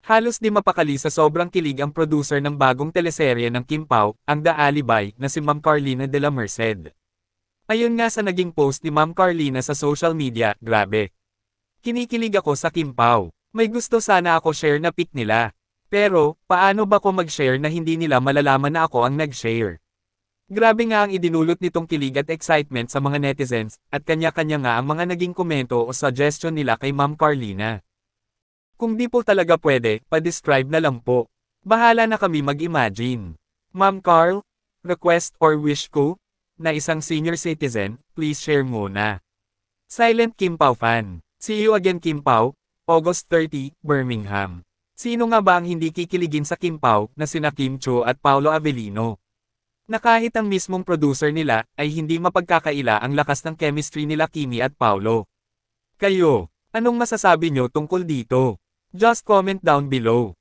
Halos di mapakali sa sobrang kilig ang producer ng bagong teleserye ng Kim Pao, ang The Alibi, na si Ma'am Carlina de la Merced. Ayon nga sa naging post ni Ma'am Carlina sa social media, grabe. Kinikilig ako sa Kim Pao. May gusto sana ako share na pic nila. Pero, paano ba ko mag-share na hindi nila malalaman na ako ang nag-share? Grabe nga ang idinulot nitong kilig at excitement sa mga netizens, at kanya-kanya nga ang mga naging komento o suggestion nila kay Ma'am Carlina. Kung di po talaga pwede, pa-describe na lang po. Bahala na kami mag-imagine. Ma'am Carl, request or wish ko, na isang senior citizen, please share muna. Silent Kim Pao fan. See you again Kim Pao, August 30, Birmingham. Sino nga ba ang hindi kikiligin sa Kim Pao na sina Kim Cho at Paolo Avellino? Na kahit ang mismong producer nila ay hindi mapagkakaila ang lakas ng chemistry nila Kimi at Paolo. Kayo, anong masasabi nyo tungkol dito? Just comment down below.